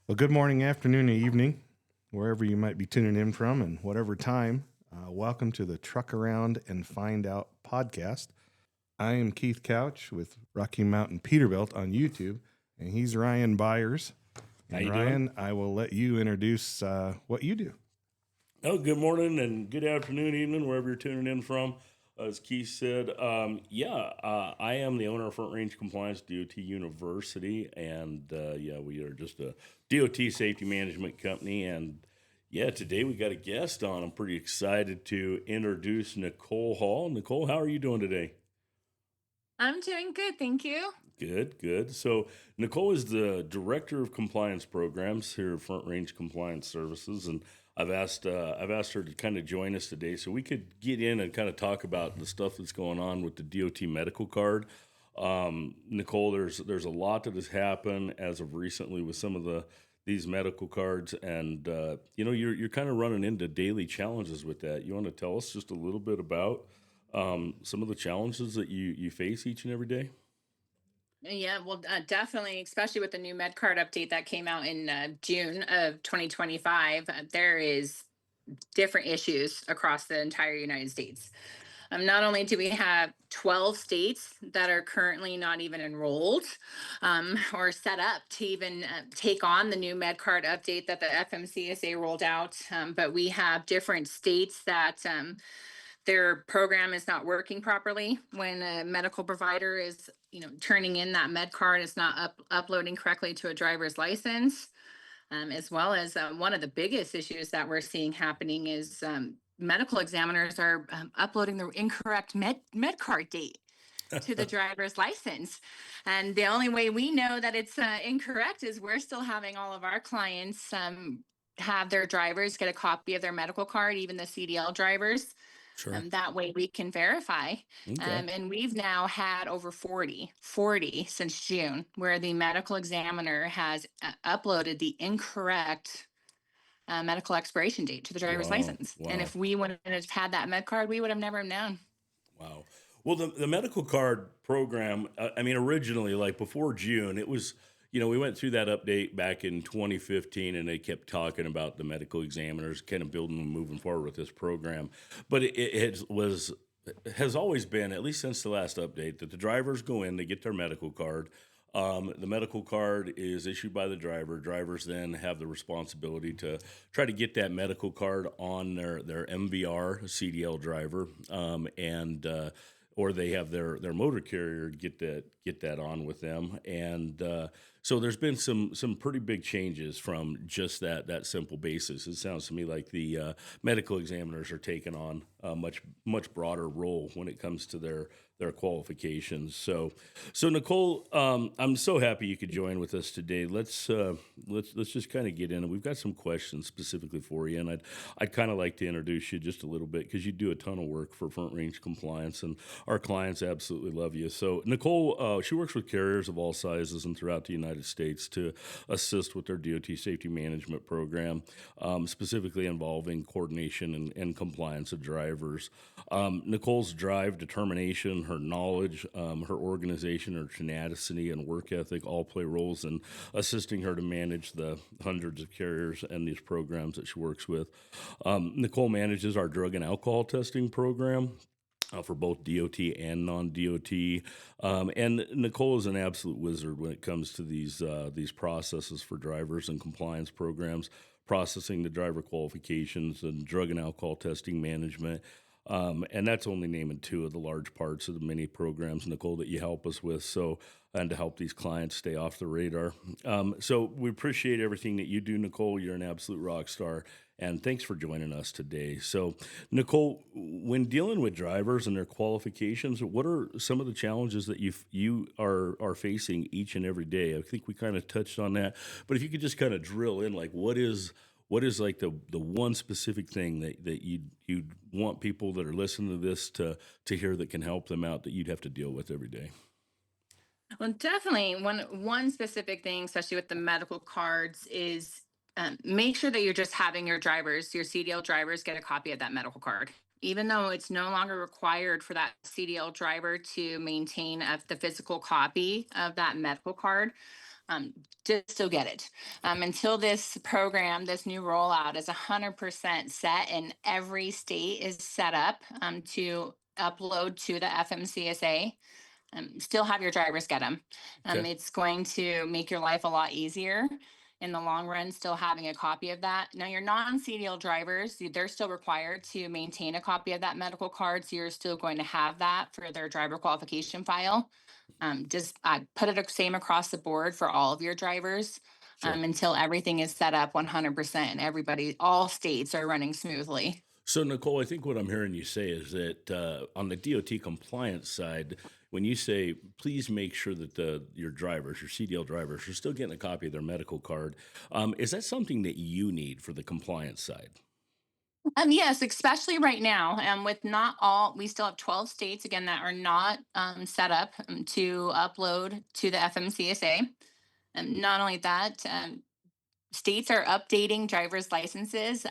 Well, good morning, afternoon, and evening, wherever you might be tuning in from and whatever time. Welcome to the Truck Around and Find Out podcast. I am Keith Couch with Rocky Mountain Peterbilt on YouTube, and he's Ryan Byers. How And you Ryan, doing? I will let you introduce what you do. Oh, good morning and good afternoon, evening, wherever you're tuning in from. As Keith said, I am the owner of Front Range Compliance DOT University, and we are just a DOT safety management company. And today we got a guest on. I'm pretty excited to introduce Nicole Hall. Nicole, how are you doing today? I'm doing good, thank you. Good, good. So Nicole is the director of compliance programs here at Front Range Compliance Services, and I've asked her to kind of join us today so we could get in and kind of talk about the stuff that's going on with the DOT medical card. Nicole, there's a lot that has happened as of recently with some of these medical cards, and you're kind of running into daily challenges with that. You want to tell us just a little bit about some of the challenges that you face each and every day? Yeah, well, definitely, especially with the new med card update that came out in June of 2025, there is different issues across the entire United States. Not only do we have 12 states that are currently not even enrolled or set up to even take on the new med card update that the FMCSA rolled out, but we have different states that their program is not working properly when a medical provider is turning in that med card. It's not uploading correctly to a driver's license, as well as one of the biggest issues that we're seeing happening is medical examiners are uploading the incorrect med card date to the driver's license. And the only way we know that it's incorrect is we're still having all of our clients have their drivers get a copy of their medical card, even the CDL drivers. Sure. That way we can verify. Okay. And we've now had over 40 since June, where the medical examiner has uploaded the incorrect medical expiration date to the driver's Wow. license. And Wow. if we wouldn't have had that med card, we would have never known. Wow. Well, the medical card program, I mean, originally, like before June, it was, we went through that update back in 2015 and they kept talking about the medical examiners kind of building and moving forward with this program. But has always been, at least since the last update, that the drivers go in, they get their medical card. The medical card is issued by the driver. Drivers then have the responsibility to try to get that medical card on their MVR CDL driver, and or they have their motor carrier get that on with them. And so there's been some pretty big changes from just that simple basis. It sounds to me like the medical examiners are taking on a much broader role when it comes to their qualifications. So Nicole, I'm so happy you could join with us today. Let's just kind of get in, and we've got some questions specifically for you. And I'd kind of like to introduce you just a little bit because you do a ton of work for Front Range Compliance, and our clients absolutely love you. So Nicole, she works with carriers of all sizes and throughout the United States to assist with their DOT safety management program, specifically involving coordination and compliance of drivers. Nicole's drive, determination, her knowledge, her organization, her tenacity, and work ethic all play roles in assisting her to manage the hundreds of carriers and these programs that she works with. Nicole manages our drug and alcohol testing program. For both DOT and non-DOT, and Nicole is an absolute wizard when it comes to these processes for drivers and compliance programs, processing the driver qualifications and drug and alcohol testing management. And that's only naming two of the large parts of the many programs, Nicole, that you help us with. So, and to help these clients stay off the radar. So we appreciate everything that you do, Nicole. You're an absolute rock star. And thanks for joining us today. So, Nicole, when dealing with drivers and their qualifications, what are some of the challenges that you are facing each and every day? I think we kind of touched on that, but if you could just kind of drill in, like what is like the one specific thing that you'd want people that are listening to this to hear that can help them out that you'd have to deal with every day? Well, definitely one specific thing, especially with the medical cards, is make sure that you're just having your CDL drivers, get a copy of that medical card. Even though it's no longer required for that CDL driver to maintain the physical copy of that medical card, um, just still get it. Until this program, this new rollout is 100% set and every state is set up to upload to the FMCSA. Still have your drivers get them. Okay. It's going to make your life a lot easier in the long run, still having a copy of that. Now, your non CDL drivers, they're still required to maintain a copy of that medical card. So you're still going to have that for their driver qualification file. Just put it same across the board for all of your drivers Sure. until everything is set up 100% and everybody, all states are running smoothly. So, Nicole, I think what I'm hearing you say is that on the DOT compliance side, when you say please make sure that your drivers, your CDL drivers, are still getting a copy of their medical card, is that something that you need for the compliance side? Yes, especially right now. With not all, we still have 12 states again that are not set up to upload to the FMCSA. Not only that, states are updating driver's licenses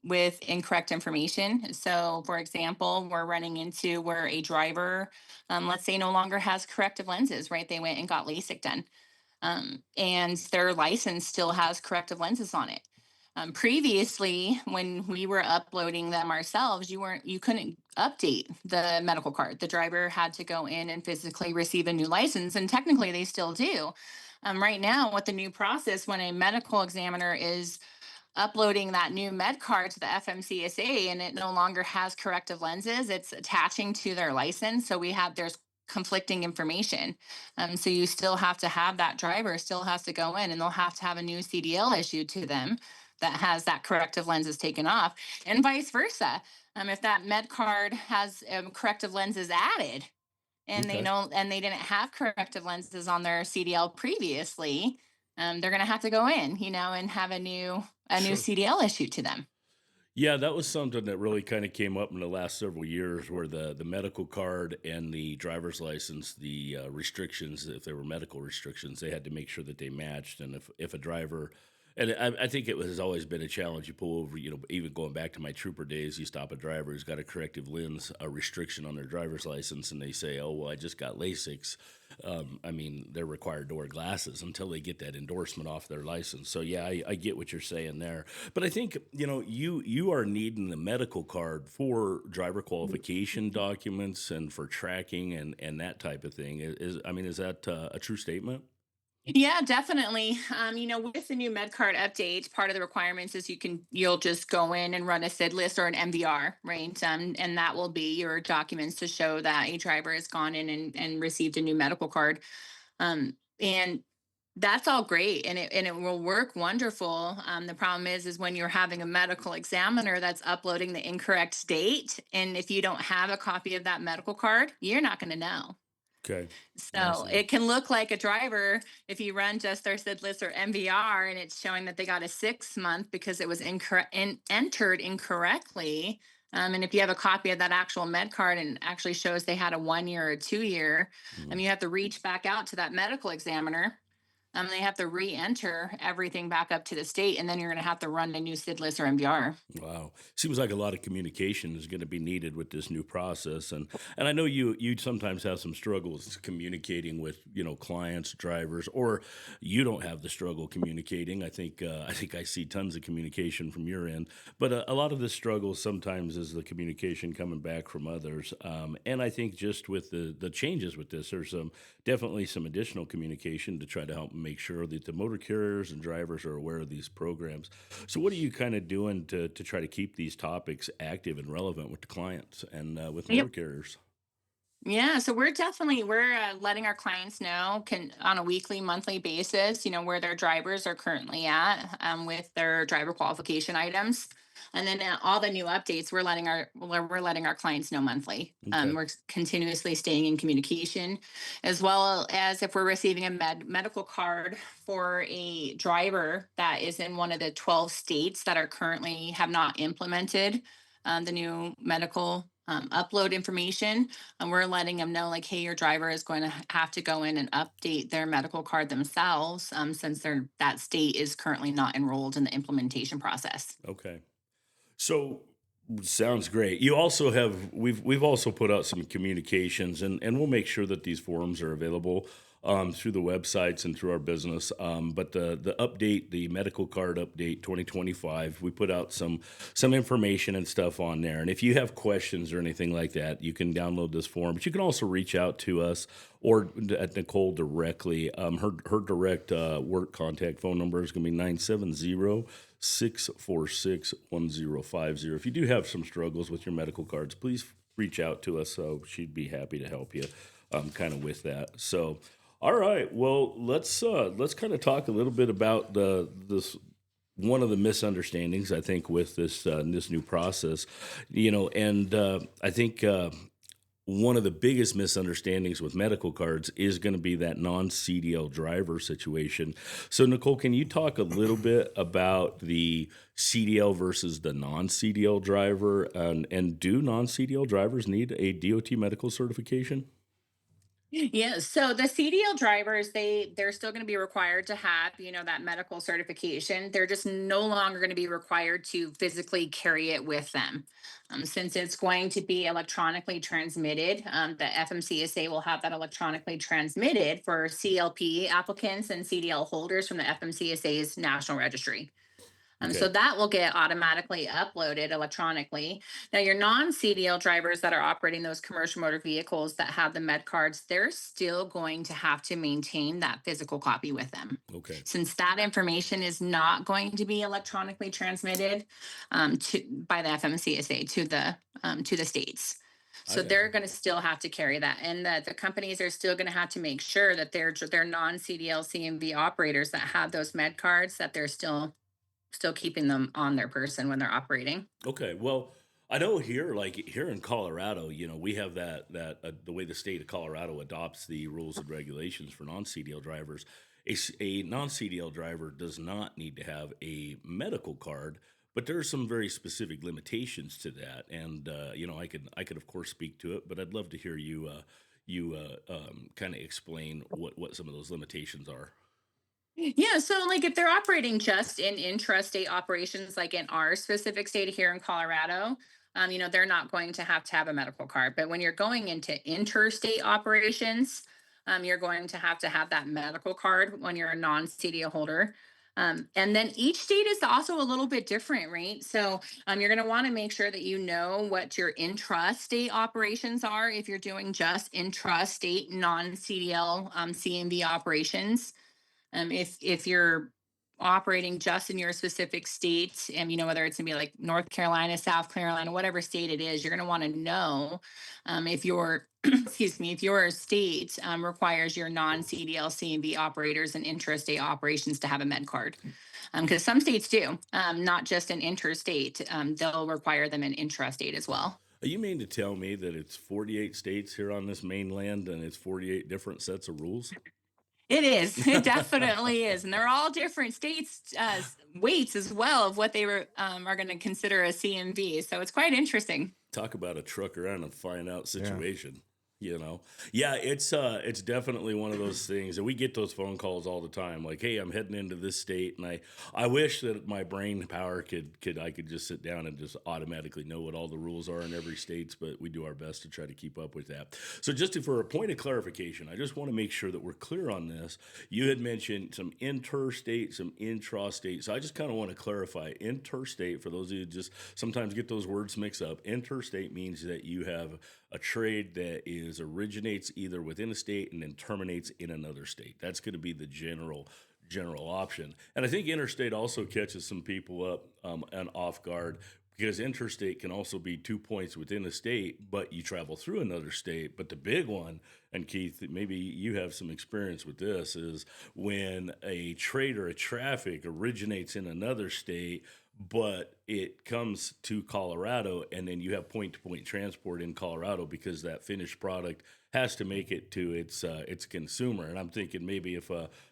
with incorrect information. So, for example, we're running into where a driver, let's say, no longer has corrective lenses, right? They went and got LASIK done, and their license still has corrective lenses on it. Previously, when we were uploading them ourselves, you couldn't update the medical card. The driver had to go in and physically receive a new license, and technically they still do. Right now, with the new process, when a medical examiner is uploading that new med card to the FMCSA and it no longer has corrective lenses, it's attaching to their license. So there's conflicting information. So you still have to have that driver still has to go in and they'll have to have a new CDL issued to them that has that corrective lenses taken off and vice versa. If that med card has corrective lenses added, and they Okay. know and they didn't have corrective lenses on their CDL previously, they're going to have to go in, and have a new Sure. CDL issued to them. Yeah, that was something that really kind of came up in the last several years where the medical card and the driver's license, the restrictions, if there were medical restrictions, they had to make sure that they matched. And if a driver, and I think it has always been a challenge. You pull over, even going back to my trooper days, you stop a driver who's got a corrective lens, a restriction on their driver's license, and they say, oh, well, I just got LASIKs. I mean, they're required to wear glasses until they get that endorsement off their license. So yeah, I get what you're saying there. But I think you are needing the medical card for driver qualification documents and for tracking and that type of thing. Is that a true statement? Yeah, definitely. With the new MedCard update, part of the requirements is you'll just go in and run a SID list or an MVR, right? And that will be your documents to show that a driver has gone in and received a new medical card. And that's all great, and it will work wonderful. The problem is when you're having a medical examiner that's uploading the incorrect date, and if you don't have a copy of that medical card, you're not going to know. Okay, I So see. it can look like a driver if you run just their SID list or MVR and it's showing that they got a 6 month because it was incorrect entered incorrectly. And if you have a copy of that actual med card and actually shows they had a 1 year or 2 year, Mhm. you have to reach back out to that medical examiner. They have to re-enter everything back up to the state, and then you're going to have to run a new SID list or MVR. Wow. Seems like a lot of communication is going to be needed with this new process. And I know you sometimes have some struggles communicating with, clients, drivers, or you don't have the struggle communicating. I think I see tons of communication from your end, but a lot of the struggle sometimes is the communication coming back from others. And I think just with the changes with this, there's definitely some additional communication to try to help make sure that the motor carriers and drivers are aware of these programs. So, what are you kind of doing to try to keep these topics active and relevant with the clients and with motor Yep. carriers? Yeah, so we're letting our clients know can on a weekly, monthly basis, where their drivers are currently at with their driver qualification items, and then all the new updates we're letting our clients know monthly. Okay. We're continuously staying in communication, as well as if we're receiving a medical card for a driver that is in one of the 12 states that are currently have not implemented the new medical upload information, and we're letting them know like, hey, your driver is going to have to go in and update their medical card themselves, since that state is currently not enrolled in the implementation process. Okay. So sounds great. You also have we've also put out some communications and we'll make sure that these forums are available through the websites and through our business. But the update, the medical card update 2025, we put out some information and stuff on there. And if you have questions or anything like that, you can download this form. But you can also reach out to us or at Nicole directly. Her direct work contact phone number is going to be 970-646-1050. If you do have some struggles with your medical cards, please reach out to us. So she'd be happy to help you kind of with that. So, all right. Well, let's kind of talk a little bit about this one of the misunderstandings I think with this new process, and I think one of the biggest misunderstandings with medical cards is going to be that non-CDL driver situation. So, Nicole, can you talk a little bit about the CDL versus the non-CDL driver, and do non-CDL drivers need a DOT medical certification? Yeah, so the CDL drivers, they're still going to be required to have, that medical certification. They're just no longer going to be required to physically carry it with them. Since it's going to be electronically transmitted, the FMCSA will have that electronically transmitted for CLP applicants and CDL holders from the FMCSA's National Registry. So Okay. that will get automatically uploaded electronically. Now, your non-CDL drivers that are operating those commercial motor vehicles that have the med cards, they're still going to have to maintain that physical copy with them. Okay. Since that information is not going to be electronically transmitted by the FMCSA to the states. I So got they're you. going to still have to carry that, and the companies are still going to have to make sure that their non-CDL CMV operators that have those med cards, that they're still keeping them on their person when they're operating. Okay. Well, I know here, like here in Colorado, we have that the way the state of Colorado adopts the rules and regulations for non-CDL drivers. A non-CDL driver does not need to have a medical card, but there are some very specific limitations to that. And I could of course speak to it, but I'd love to hear you kind of explain what some of those limitations are. Yeah, so like if they're operating just in intrastate operations, like in our specific state here in Colorado, they're not going to have a medical card. But when you're going into interstate operations, you're going to have that medical card when you're a non-CDL holder. And then each state is also a little bit different, right? So you're going to want to make sure that you know what your intrastate operations are if you're doing just intrastate non-CDL CMV operations. If you're operating just in your specific state, and whether it's gonna be like North Carolina, South Carolina, whatever state it is, you're gonna want to know if your excuse me, if your state requires your non-CDL CMV operators and intrastate operations to have a med card. Because some states do, not just in interstate, they'll require them in intrastate as well. You mean to tell me that it's 48 states here on this mainland and it's 48 different sets of rules? It is. It definitely is, and they're all different states' weights as well of what they are going to consider a CMV. So it's quite interesting. Talk about a truck around and find out Yeah. situation. Yeah, it's definitely one of those things, and we get those phone calls all the time. Like, hey, I'm heading into this state, and I wish that my brain power I could just sit down and just automatically know what all the rules are in every states, but we do our best to try to keep up with that. So, for a point of clarification, I just want to make sure that we're clear on this. You had mentioned some interstate, some intrastate. So I just kind of want to clarify interstate for those of you who just sometimes get those words mixed up. Interstate means that you have a trade that originates either within a state and then terminates in another state. That's going to be the general option. And I think interstate also catches some people up and off guard because interstate can also be 2 points within a state, but you travel through another state. But the big one, and Keith, maybe you have some experience with this, is when a trade or a traffic originates in another state, but it comes to Colorado, and then you have point to point transport in Colorado because that finished product has to make it to its consumer. And I'm thinking maybe if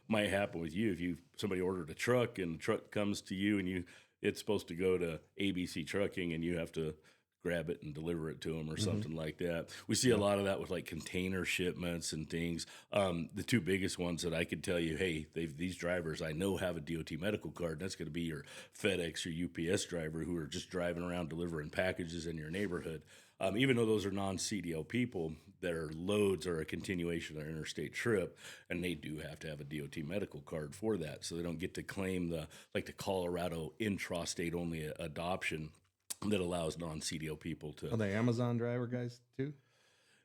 might happen with you if somebody ordered a truck and the truck comes to you and it's supposed to go to ABC Trucking and you have to grab it and deliver it to them or Hmm. something like that. We see a Yeah. lot of that with like container shipments and things. The two biggest ones that I could tell you, hey, these drivers I know have a DOT medical card. That's going to be your FedEx or UPS driver who are just driving around delivering packages in your neighborhood. Even though those are non-CDL people, their loads are a continuation of their interstate trip, and they do have to have a DOT medical card for that, so they don't get to claim the Colorado intrastate only adoption that allows non-CDL people to. Are they Amazon driver guys too?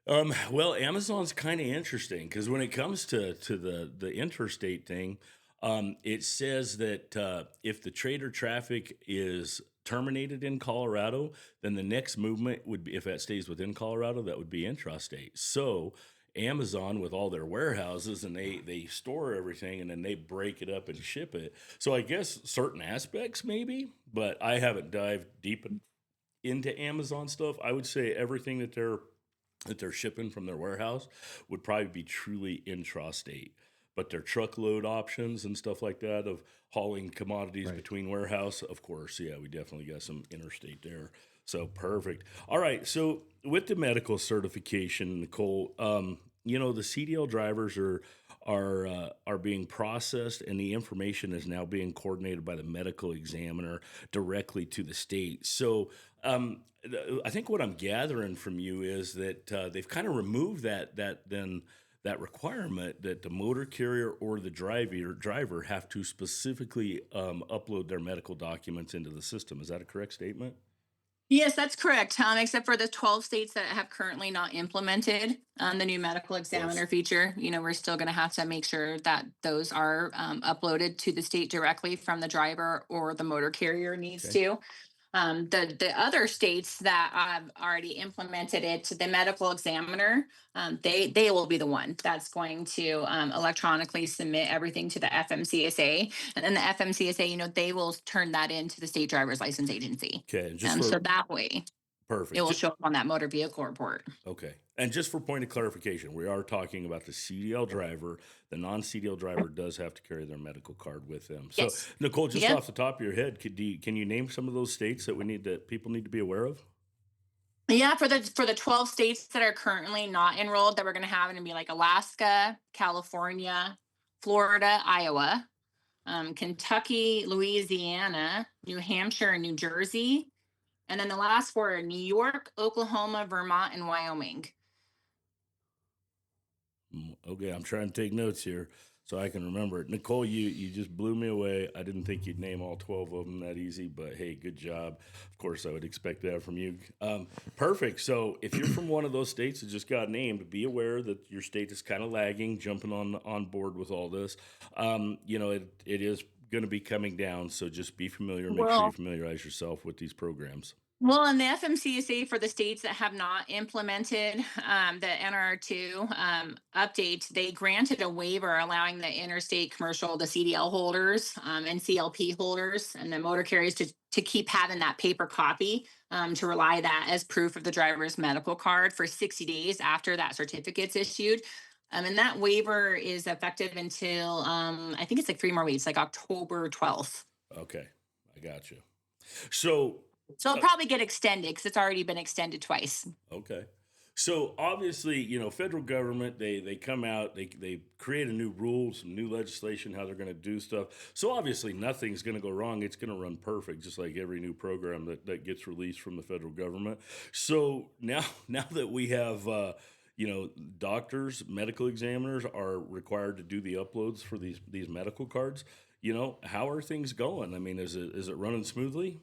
Well, Amazon's kind of interesting because when it comes to the interstate thing, it says that if the trader traffic is terminated in Colorado, then the next movement would be, if that stays within Colorado, that would be intrastate. So Amazon, with all their warehouses, and they store everything and then they break it up and ship it. So I guess certain aspects maybe, but I haven't dived deep into Amazon stuff. I would say everything that they're shipping from their warehouse would probably be truly intrastate. But their truckload options and stuff like that of hauling commodities Right. between warehouse, of course, yeah, we definitely got some interstate there. So perfect. All right. So with the medical certification, Nicole, the CDL drivers are being processed, and the information is now being coordinated by the medical examiner directly to the state. So I think what I'm gathering from you is that they've kind of removed that requirement that the motor carrier or the driver have to specifically upload their medical documents into the system. Is that a correct statement? Yes, that's correct. Except for the 12 states that have currently not implemented the new medical Of course. examiner feature. We're still going to have to make sure that those are uploaded to the state directly from the driver, or the motor carrier needs Okay. to. The other states that have already implemented it, the medical examiner, they will be the one that's going to electronically submit everything to the FMCSA, and then the FMCSA, they will turn that into the state driver's license agency. Okay. And just So for that way it perfect. will show up on that motor vehicle report. Okay. And just for point of clarification, we are talking about the CDL driver. The non-CDL driver does have to carry their medical card with them. So, Yes. Nicole, just Yep. off the top of your head, can you name some of those states that people need to be aware of? Yeah, for the 12 states that are currently not enrolled, that we're going to have, and be like Alaska, California, Florida, Iowa, Kentucky, Louisiana, New Hampshire, and New Jersey. And then the last four are New York, Oklahoma, Vermont, and Wyoming. Okay, I'm trying to take notes here so I can remember it. Nicole, you just blew me away. I didn't think you'd name all 12 of them that easy, but hey, good job. Of course, I would expect that from you. Perfect. So if you're from one of those states that just got named, be aware that your state is kind of lagging, jumping on board with all this. It is going to be coming down, so just be familiar. Make sure you Well, familiarize yourself with these programs. Well, in the FMCSA, for the states that have not implemented the NR2 update, they granted a waiver allowing the interstate commercial, the CDL holders, and CLP holders, and the motor carriers to keep having that paper copy, to rely that as proof of the driver's medical card for 60 days after that certificate's issued. And that waiver is effective until, I think it's like 3 more weeks, like October 12th. Okay, I got you. So So it'll probably get extended because it's already been extended twice. okay. So obviously, federal government, they come out, they create a new rule, some new legislation, how they're going to do stuff. So obviously nothing's going to go wrong. It's going to run perfect, just like every new program that gets released from the federal government. So now that we have doctors, medical examiners are required to do the uploads for these medical cards, how are things going? I mean, is it running smoothly?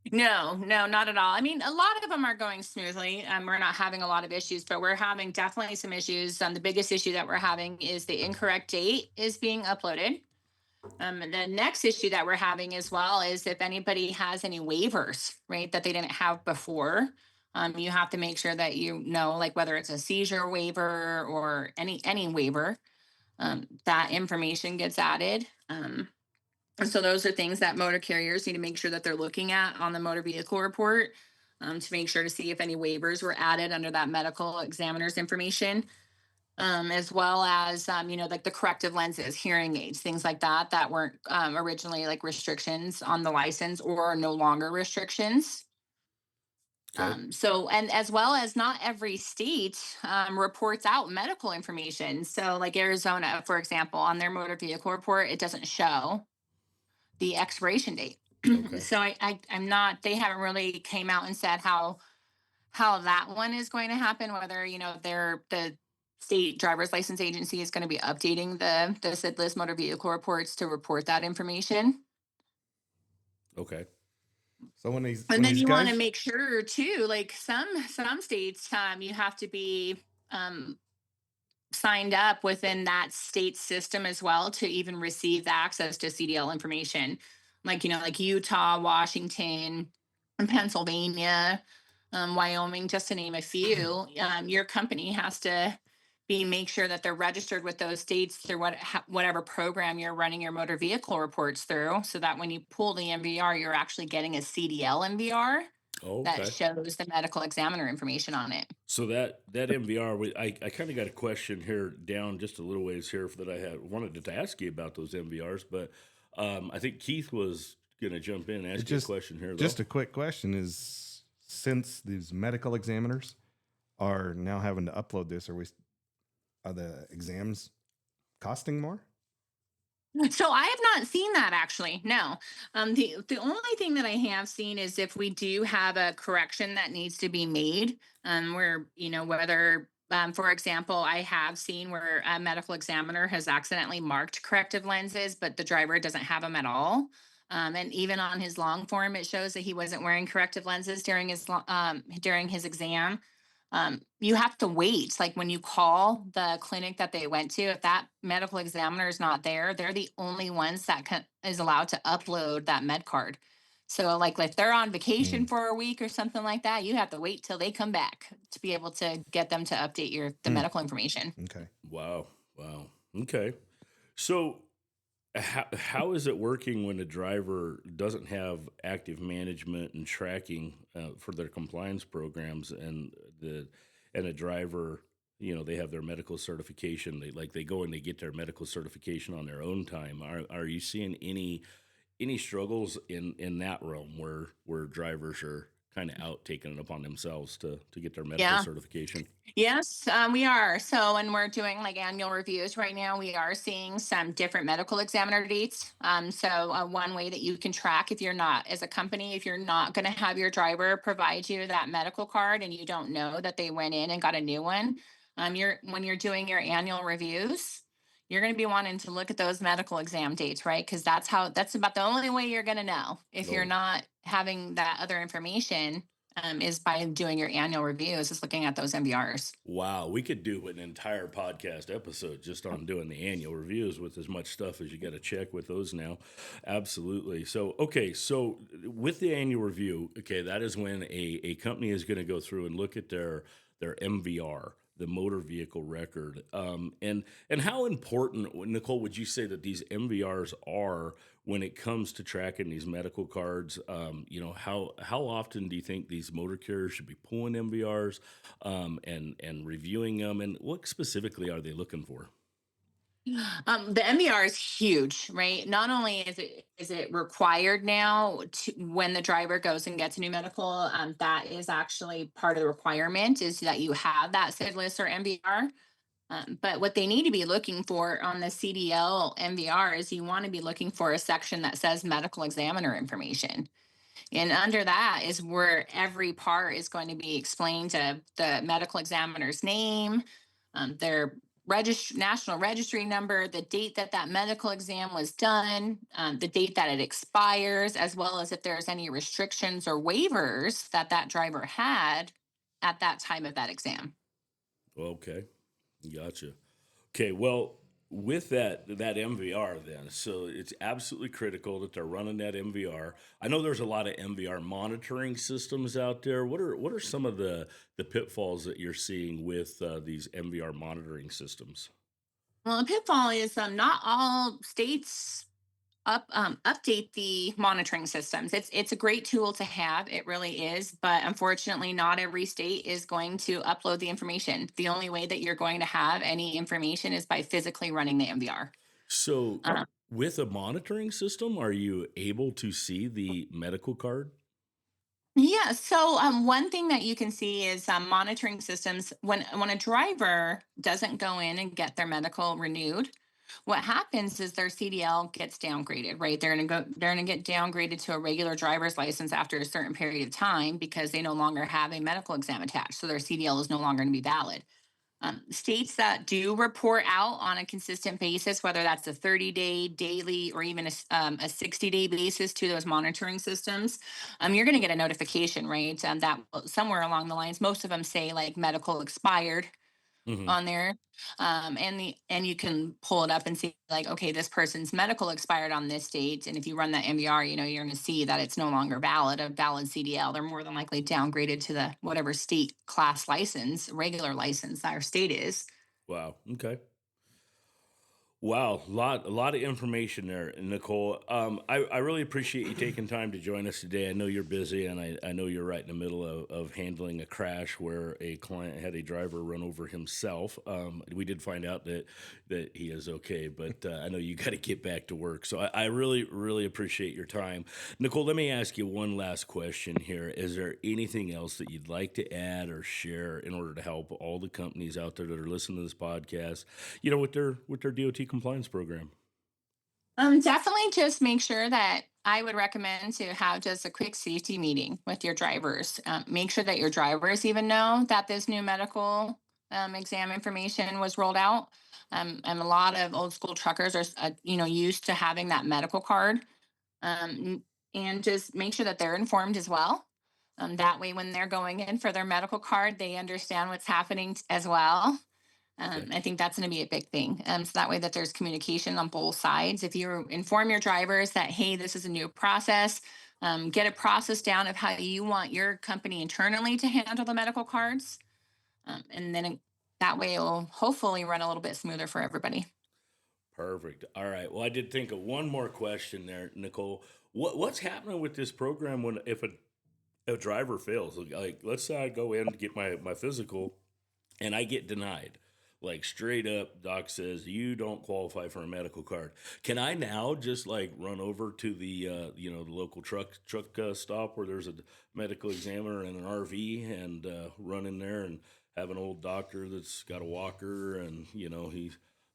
No, no, not at all. I mean, a lot of them are going smoothly. We're not having a lot of issues, but we're having definitely some issues. The biggest issue that we're having is the incorrect date is being uploaded. And the next issue that we're having as well is if anybody has any waivers, right, that they didn't have before. You have to make sure that like whether it's a seizure waiver or any waiver, that information gets added. And so those are things that motor carriers need to make sure that they're looking at on the motor vehicle report, to make sure to see if any waivers were added under that medical examiner's information, as well as, like the corrective lenses, hearing aids, things like that, that weren't originally like restrictions on the license or are no longer restrictions. Okay. So, and as well as not every state reports out medical information. So, like Arizona, for example, on their motor vehicle report, it doesn't show the expiration date. Okay. So, I'm not. They haven't really came out and said how that one is going to happen. Whether the state driver's license agency is going to be updating the SIDLIS motor vehicle reports to report that information. Okay. So And when then these you want to guys, make sure too, like some states, you have to be um, signed up within that state system as well to even receive the access to CDL information. Like like Utah, Washington, and Pennsylvania, Wyoming, just to name a few. Your company has to make sure that they're registered with those states through whatever program you're running your motor vehicle reports through, so that when you pull the MVR, you're actually getting a CDL MVR that Okay. shows the medical examiner information on it. So that MVR, I kind of got a question here down just a little ways here that I had wanted to ask you about those MVRs, but I think Keith was going to jump in and it ask you a question here, though. just a quick question is, since these medical examiners are now having to upload this, are the exams costing more? So I have not seen that actually. No. The only thing that I have seen is if we do have a correction that needs to be made, where whether for example, I have seen where a medical examiner has accidentally marked corrective lenses, but the driver doesn't have them at all. And even on his long form, it shows that he wasn't wearing corrective lenses during his exam. You have to wait. Like when you call the clinic that they went to, if that medical examiner is not there, they're the only ones that is allowed to upload that med card. So, like if they're on vacation Mm. for a week or something like that, you have to wait till they come back to be able to get them to update the Mm. medical information. Okay. Wow. Wow. Okay. So how is it working when a driver doesn't have active management and tracking for their compliance programs, and a driver, they have their medical certification, they go and they get their medical certification on their own time? Are you seeing any struggles in that realm where drivers are kind of out taking it upon themselves to get their medical Yeah. certification? Yes, we are. So when we're doing like annual reviews right now, we are seeing some different medical examiner dates. So one way that you can track, if you're not, as a company, if you're not going to have your driver provide you that medical card and you don't know that they went in and got a new one, when you're doing your annual reviews, you're going to be wanting to look at those medical exam dates, right? Because that's about the only way you're going to know if you're Oh, not having that other information. Is by doing your annual reviews, is looking at those MVRs. wow, we could do an entire podcast episode just on doing the annual reviews with as much stuff as you got to check with those now. Absolutely. So, okay, so with the annual review, okay, that is when a company is going to go through and look at their MVR, the motor vehicle record. And how important, Nicole, would you say that these MVRs are when it comes to tracking these medical cards? How often do you think these motor carriers should be pulling MVRs and reviewing them? And what specifically are they looking for? The MVR is huge, right? Not only is it required now to when the driver goes and gets a new medical, that is actually part of the requirement is that you have that SID list or MVR. But what they need to be looking for on the CDL MVR is you want to be looking for a section that says medical examiner information. And under that is where every part is going to be explained to the medical examiner's name, their national registry number, the date that that medical exam was done, the date that it expires, as well as if there's any restrictions or waivers that that driver had at that time of that exam. Okay, gotcha. Okay, well, with that MVR then, so it's absolutely critical that they're running that MVR. I know there's a lot of MVR monitoring systems out there. What are some of the pitfalls that you're seeing with these MVR monitoring systems? Well, a pitfall is not all states update the monitoring systems. It's a great tool to have. It really is, but unfortunately, not every state is going to upload the information. The only way that you're going to have any information is by physically running the MVR. So, with a monitoring system, are you able to see the medical card? Yeah. So one thing that you can see is monitoring systems. When a driver doesn't go in and get their medical renewed, what happens is their CDL gets downgraded. Right? They're gonna get downgraded to a regular driver's license after a certain period of time because they no longer have a medical exam attached. So their CDL is no longer going to be valid. States that do report out on a consistent basis, whether that's a 30-day, daily, or even a 60-day basis to those monitoring systems, you're going to get a notification, right? That somewhere along the lines, most of them say like medical expired Hmm. on there, and you can pull it up and see like, okay, this person's medical expired on this date, and if you run that MBR, you're going to see that it's no longer a valid CDL. They're more than likely downgraded to the whatever state class license, regular license that our state is. Wow. Okay. Wow, a lot of information there, Nicole. I really appreciate you taking time to join us today. I know you're busy, and I know you're right in the middle of handling a crash where a client had a driver run over himself. We did find out that he is okay, but I know you got to get back to work. So I really appreciate your time, Nicole. Let me ask you one last question here. Is there anything else that you'd like to add or share in order to help all the companies out there that are listening to this podcast? With their DOT compliance program. Definitely just make sure that I would recommend to have just a quick safety meeting with your drivers. Make sure that your drivers even know that this new medical exam information was rolled out. And a lot of old school truckers are, used to having that medical card. Um, and just make sure that they're informed as well. That way, when they're going in for their medical card, they understand what's happening as well. Okay. I think that's going to be a big thing. So that way that there's communication on both sides. If you inform your drivers that, hey, this is a new process, get a process down of how you want your company internally to handle the medical cards. And then that way it'll hopefully run a little bit smoother for everybody. Perfect. All right. Well, I did think of one more question there, Nicole. What's happening with this program when if a driver fails? Like, let's say I go in to get my physical and I get denied. Like straight up, doc says you don't qualify for a medical card. Can I now just like run over to the the local truck stop where there's a medical examiner and an RV and run in there and have an old doctor that's got a walker and he's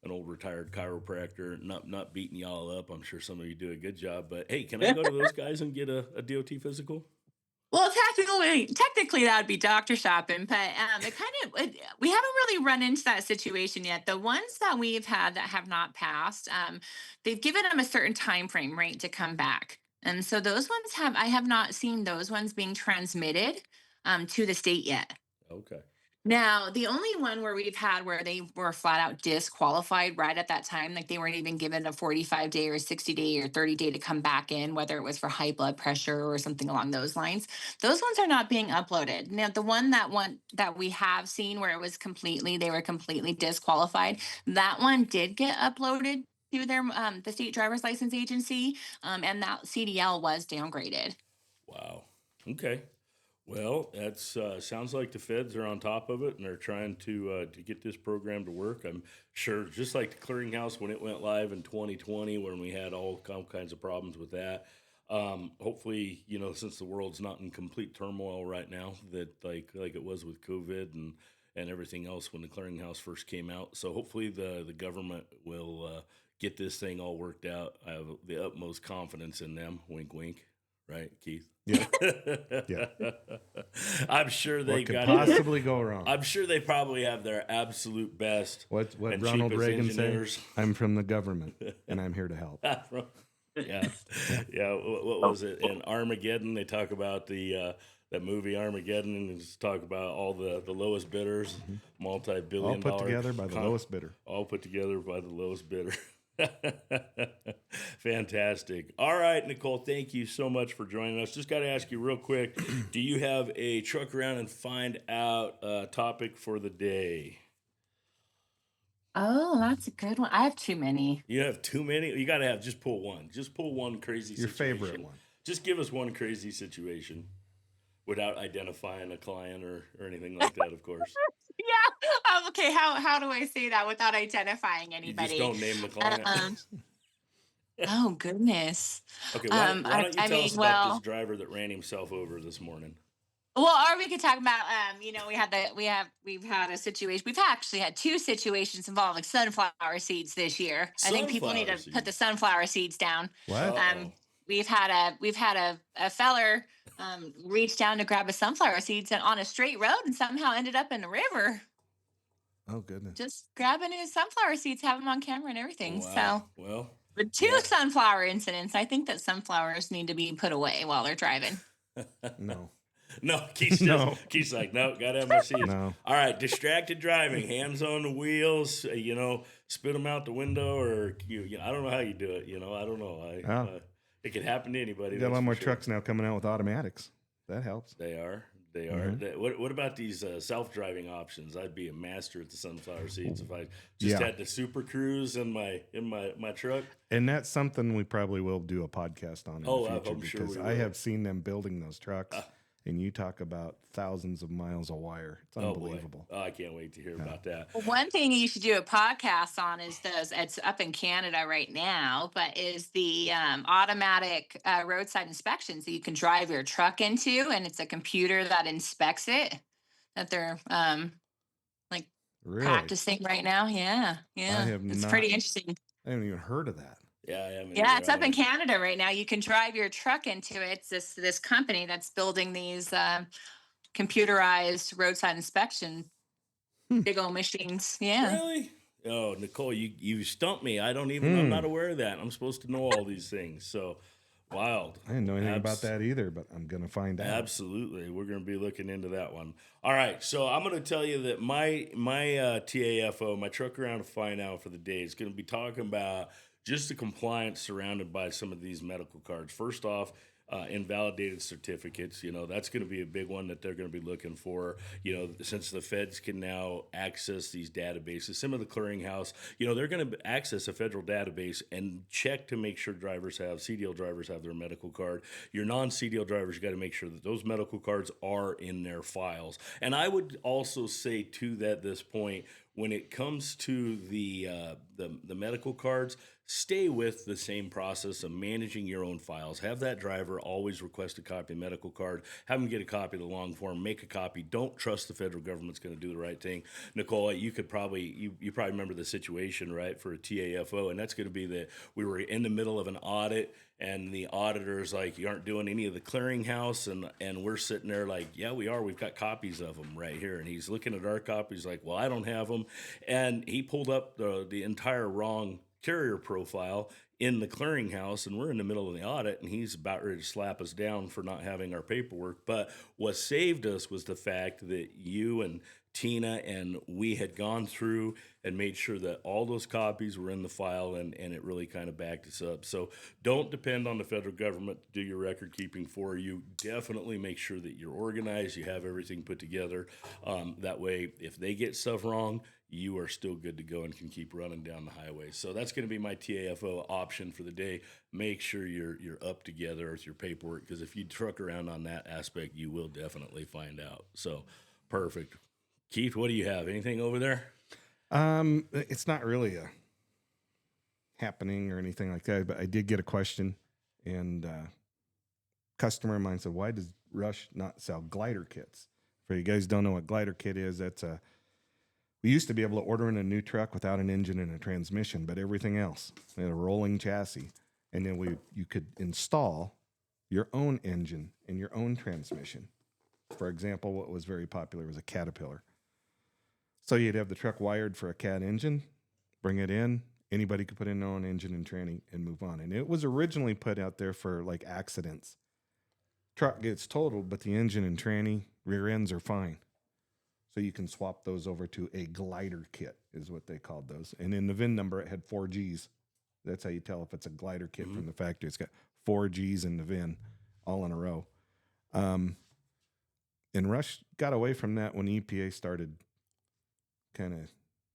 an old retired chiropractor, not beating y'all up. I'm sure some of you do a good job, but hey, can I go to those guys and get a DOT physical? Well, technically that would be doctor shopping, but we haven't really run into that situation yet. The ones that we've had that have not passed, they've given them a certain time frame, right, to come back, and so those ones I have not seen those ones being transmitted to the state yet. Okay. Now, the only one where we've had where they were flat out disqualified right at that time, like they weren't even given a 45-day or 60-day or 30-day to come back in, whether it was for high blood pressure or something along those lines. Those ones are not being uploaded. Now, the one that we have seen where they were completely disqualified, that one did get uploaded to the state driver's license agency, and that CDL was downgraded. Wow. Okay. Well, that's sounds like the feds are on top of it and they're trying to get this program to work. I'm sure, just like the clearinghouse when it went live in 2020, when we had all kinds of problems with that. Hopefully, since the world's not in complete turmoil right now, that like it was with COVID and everything else when the clearinghouse first came out. So hopefully the government will get this thing all worked out. I have the utmost confidence in them. Wink, wink. Right, Keith? Yeah. Yeah. I'm sure they What could got possibly go wrong? I'm sure they probably have their absolute best. What and Ronald cheapest Reagan engineers. say? I'm from the government, and I'm here to help. Yeah, yeah. What was it in Armageddon? They talk about the that movie Armageddon, and just talk about all the lowest bidders, multi-billion All put dollar together by the lowest bidder. all put together by the lowest bidder. Fantastic. All right, Nicole, thank you so much for joining us. Just got to ask you real quick, do you have a truck around and find out topic for the day? Oh, that's a good one. I have too many. You have too many? You got to have, just pull one. Just pull one crazy Your situation. favorite one. Just give us one crazy situation without identifying a client or anything like that, of course. Yeah. Okay. How do I say that without identifying You just anybody? don't name the client. Um, Oh goodness. Okay, why don't you I tell mean, us about this well, driver that ran himself over this morning? or we could talk about, we've had a situation. We've actually had two situations involving sunflower seeds this year. I think people need Sunflower to put the seeds. sunflower seeds down. What? Um, Uh-oh. we've had a feller reach down to grab a sunflower seeds and on a straight road and somehow ended up in the river. Oh goodness. Just grabbing his sunflower seeds, have them on camera and everything. Wow. So, Well, but two yeah. sunflower incidents. I think that sunflowers need to be put away while they're driving. No. No, No. Keith's like, no, gotta have my seeds. No. All right, distracted driving, hands on the wheels, spit them out the window, or I don't know how you do it. I don't know. Oh. It could happen to anybody. You got a That's lot for more sure. trucks now coming out with automatics. That helps. They are. They are. Mhm. What about these self-driving options? I'd be a master at the sunflower seeds if I just Yeah. had the Super Cruise in my truck. And that's something we probably will do a podcast on in Oh, the I'm future sure because we I will. have seen them building those trucks, Ah. and you talk about thousands of miles of wire. It's Oh boy. unbelievable. Oh, I can't wait to hear about that. Well, one thing you should do a podcast on is it's up in Canada right now, but is the automatic roadside inspections that you can drive your truck into, and it's a computer that inspects it. That they're like Really? practicing right now. Yeah, I yeah, have it's not, pretty interesting. I haven't even heard of that. Yeah, I haven't Yeah, either. it's I up in don't. Canada right now. You can drive your truck into it. It's this company that's building these computerized roadside inspection Hmm. big old machines. Yeah. Really? Oh, Nicole, you stumped me. I'm Hmm. not aware of that. I'm supposed to know all these things. So wild. I didn't know anything about that either, but I'm going to find out. Absolutely. We're going to be looking into that one. All right. So I'm going to tell you that my TAFO, my truck around to find out for the day, is going to be talking about just the compliance surrounded by some of these medical cards. First off, invalidated certificates, that's going to be a big one that they're going to be looking for, since the feds can now access these databases. Some of the clearinghouse, they're going to access a federal database and check to make sure CDL drivers have their medical card. Your non-CDL drivers, you got to make sure that those medical cards are in their files. And I would also say to that this point, when it comes to the medical cards, stay with the same process of managing your own files. Have that driver always request a copy of the medical card. Have them get a copy of the long form. Make a copy. Don't trust the federal government's going to do the right thing. Nicole, you probably remember the situation, right, for a TAFO, and that's going to be that we were in the middle of an audit, and the auditor's like, you aren't doing any of the clearinghouse, and we're sitting there like, yeah, we are. We've got copies of them right here. And he's looking at our copies like, well, I don't have them. And he pulled up the entire wrong carrier profile in the clearinghouse, and we're in the middle of the audit, and he's about ready to slap us down for not having our paperwork. But what saved us was the fact that you and Tina and we had gone through and made sure that all those copies were in the file, and it really kind of backed us up. So don't depend on the federal government to do your record keeping for you. Definitely make sure that you're organized, you have everything put together. That way, if they get stuff wrong, you are still good to go and can keep running down the highway. So that's going to be my TAFO option for the day. Make sure you're up together with your paperwork, because if you truck around on that aspect, you will definitely find out. So perfect. Keith, what do you have? Anything over there? It's not really a happening or anything like that, but I did get a question, and customer of mine said, "Why does Rush not sell glider kits?" For you guys don't know what glider kit is, we used to be able to order in a new truck without an engine and a transmission, but everything else, we had a rolling chassis, and then you could install your own engine and your own transmission. For example, what was very popular was a Caterpillar. So you'd have the truck wired for a Cat engine, bring it in, anybody could put in their own engine and tranny and move on. And it was originally put out there for like accidents. Truck gets totaled, but the engine and tranny rear ends are fine. So you can swap those over to a glider kit is what they called those. And in the VIN number, it had 4 Gs. That's how you tell if it's a glider kit from the factory. It's got 4 Gs in the VIN all in a row. And Rush got away from that when EPA started kind of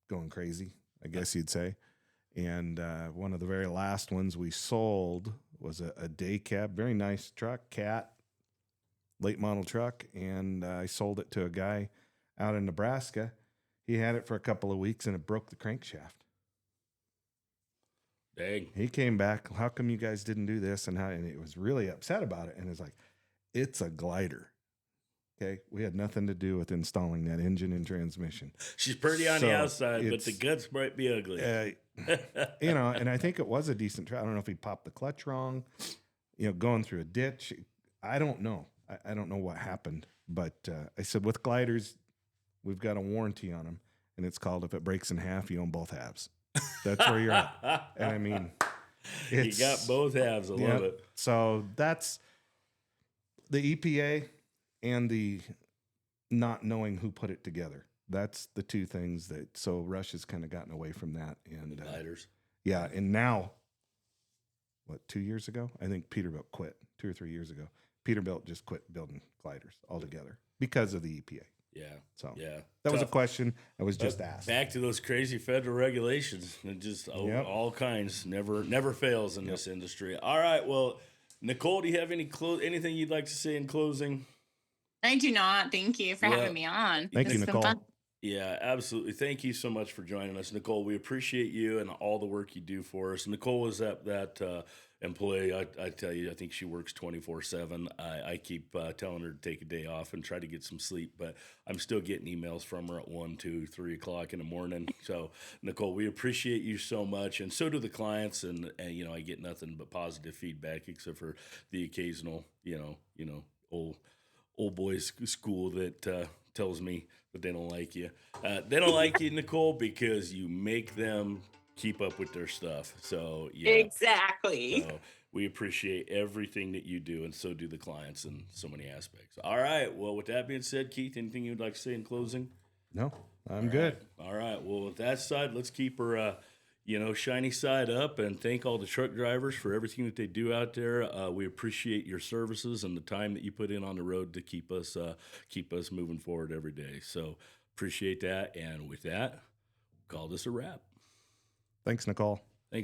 going crazy, I guess you'd say. And one of the very last ones we sold was a day cab, very nice truck, Cat, late model truck. And I sold it to a guy out in Nebraska. He had it for a couple of weeks and it broke the crankshaft. Dang. He came back. How come you guys didn't do this? And he was really upset about it. And it's like, it's a glider. Okay. We had nothing to do with installing that engine and transmission. She's pretty on the So outside, but the guts might be ugly. And I think it was a decent try. I don't know if he popped the clutch wrong, going through a ditch. I don't know. I don't know what happened. But I said, with gliders, we've got a warranty on them. And it's called, if it breaks in half, you own both halves. That's where you're at. And I mean, you got both halves. I love it. So that's the EPA and the not knowing who put it together. That's the two things so Rush has kind of gotten away from that. And The gliders. yeah. And now, 2 years ago? I think Peterbilt quit 2 or 3 years ago. Peterbilt just quit building gliders altogether because of the EPA. Yeah. So yeah, that was a question I was just asked. Back to those crazy federal regulations, and just all kinds. Never fails in this industry. All right, well, Nicole, do you have anything you'd like to say in closing? I do not. Thank you for having me on. Thank you, Nicole. Yeah, absolutely. Thank you so much for joining us, Nicole. We appreciate you and all the work you do for us. Nicole is that employee. I tell you, I think she works 24/7. I keep telling her to take a day off and try to get some sleep, but I'm still getting emails from her at 1, 2, 3 o'clock in the morning. So, Nicole, we appreciate you so much, and so do the clients. And I get nothing but positive feedback, except for the occasional, old boys school that tells me that they don't like you. They don't like you, Nicole, because you make them keep up with their stuff. So yeah, Exactly. so we appreciate everything that you do, and so do the clients in so many aspects. All right. Well, with that being said, Keith, anything you'd like to say in closing? No, I'm good. All right. Well, with that side, let's keep her, shiny side up, and thank all the truck drivers for everything that they do out there. We appreciate your services and the time that you put in on the road to keep us moving forward every day. So appreciate that. And with that, call this a wrap. Thanks, Nicole.